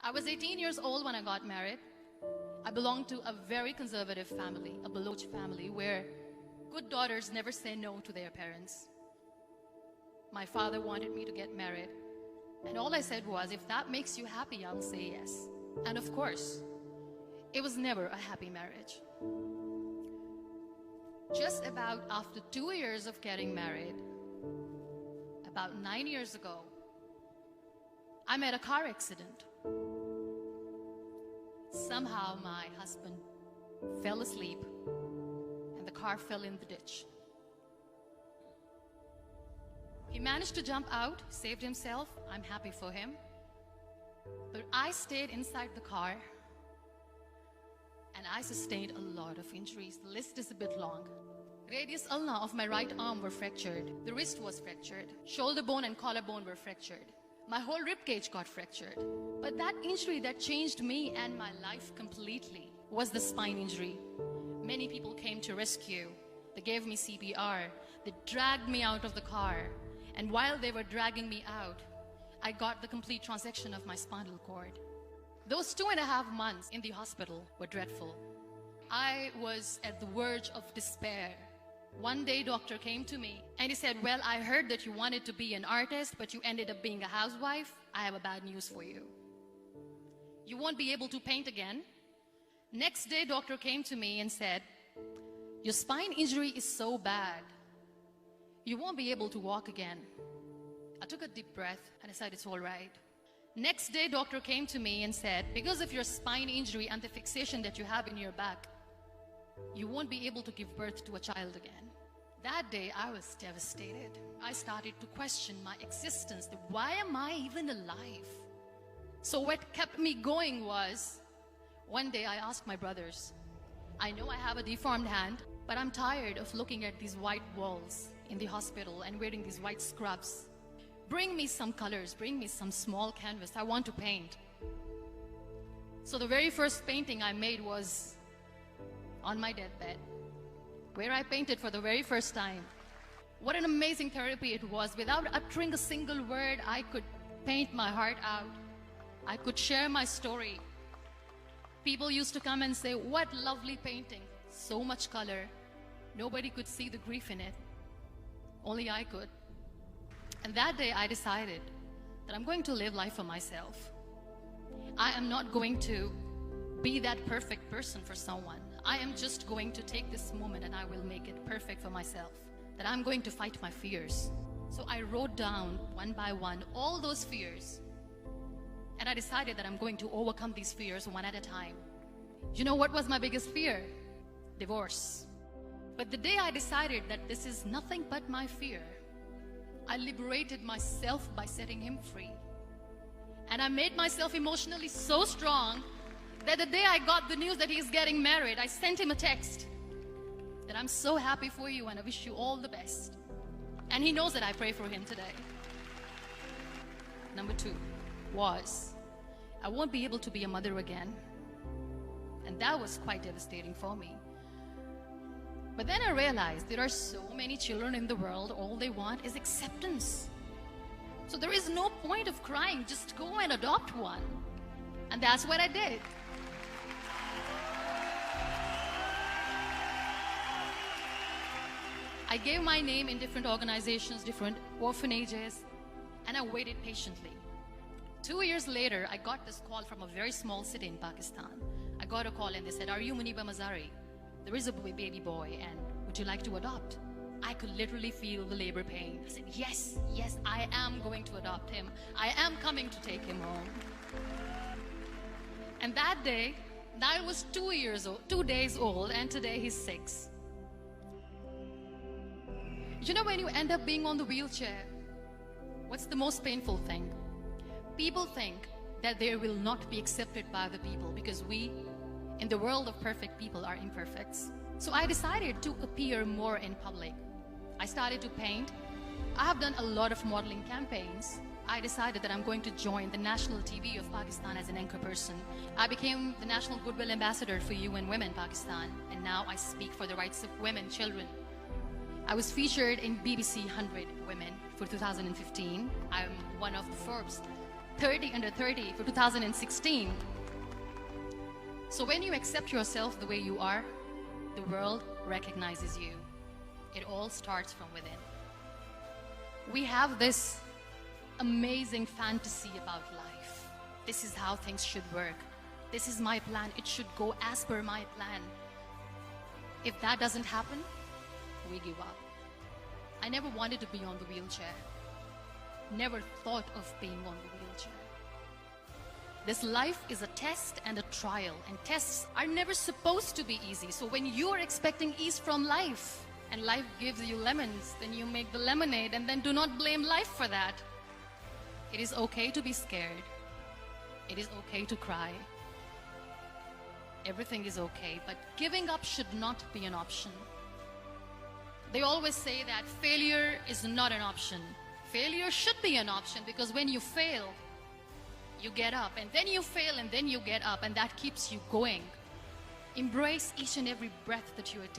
I was 18 years old when I got married. I belonged to a very conservative family, a Baloch family, where good daughters never say no to their parents. My father wanted me to get married, and all I said was, if that makes you happy, I'll say yes. And of course, it was never a happy marriage. Just about after 2 years of getting married, about 9 years ago, I met a car accident. Somehow my husband fell asleep and the car fell in the ditch. He managed to jump out, saved himself. I'm happy for him. But I stayed inside the car and I sustained a lot of injuries. The list is a bit long. Radius ulna of my right arm were fractured. The wrist was fractured. Shoulder bone and collarbone were fractured. My whole rib cage got fractured. But that injury that changed me and my life completely was the spine injury. Many people came to rescue. They gave me CPR. They dragged me out of the car. And while they were dragging me out, I got the complete transection of my spinal cord. Those 2.5 months in the hospital were dreadful. I was at the verge of despair. One day, doctor came to me and he said, well, I heard that you wanted to be an artist, but you ended up being a housewife. I have a bad news for you. You won't be able to paint again. Next day, doctor came to me and said, your spine injury is so bad, you won't be able to walk again. I took a deep breath and I said, it's all right. Next day, doctor came to me and said, because of your spine injury and the fixation that you have in your back, you won't be able to give birth to a child again. That day, I was devastated. I started to question my existence. Why am I even alive? So what kept me going was, one day I asked my brothers, I know I have a deformed hand, but I'm tired of looking at these white walls in the hospital and wearing these white scrubs. Bring me some colors, bring me some small canvas. I want to paint. So the very first painting I made was on my deathbed, where I painted for the very first time. What an amazing therapy it was. Without uttering a single word, I could paint my heart out. I could share my story. People used to come and say, what lovely painting, so much color. Nobody could see the grief in it. Only I could. And that day I decided that I'm going to live life for myself. I am not going to be that perfect person for someone. I am just going to take this moment and I will make it perfect for myself. That I'm going to fight my fears. So I wrote down one by one all those fears. And I decided that I'm going to overcome these fears one at a time. You know what was my biggest fear? Divorce. But the day I decided that this is nothing but my fear, I liberated myself by setting him free. And I made myself emotionally so strong that the day I got the news that he's getting married, I sent him a text that I'm so happy for you and I wish you all the best. And he knows that I pray for him today. Number 2 was, I won't be able to be a mother again. And that was quite devastating for me. But then I realized there are so many children in the world, all they want is acceptance. So there is no point of crying, just go and adopt one. And that's what I did. I gave my name in different organizations, different orphanages, and I waited patiently. 2 years later, I got this call from a very small city in Pakistan. I got a call and they said, are you Muniba Mazari? There is a baby boy and would you like to adopt? I could literally feel the labor pain. I said, yes, yes, I am going to adopt him. I am coming to take him home. And that day, I was 2 days old, and today he's 6. You know, when you end up being on the wheelchair, what's the most painful thing? People think that they will not be accepted by the people because we, in the world of perfect people, are imperfects. So I decided to appear more in public. I started to paint. I have done a lot of modeling campaigns. I decided that I'm going to join the national TV of Pakistan as an anchor person. I became the National Goodwill Ambassador for UN Women Pakistan, and now I speak for the rights of women, children. I was featured in BBC 100 Women for 2015. I'm one of the Forbes 30 under 30 for 2016. So when you accept yourself the way you are, the world recognizes you. It all starts from within. We have this amazing fantasy about life. This is how things should work. This is my plan. It should go as per my plan. If that doesn't happen, we give up. I never wanted to be on the wheelchair. Never thought of being on the wheelchair. This life is a test and a trial, and tests are never supposed to be easy. So when you are expecting ease from life, and life gives you lemons, then you make the lemonade, and then do not blame life for that. It is okay to be scared. It is okay to cry. Everything is okay, but giving up should not be an option. They always say that failure is not an option. Failure should be an option, because when you fail, you get up, and then you fail, and then you get up, and that keeps you going. Embrace each and every breath that you are taking.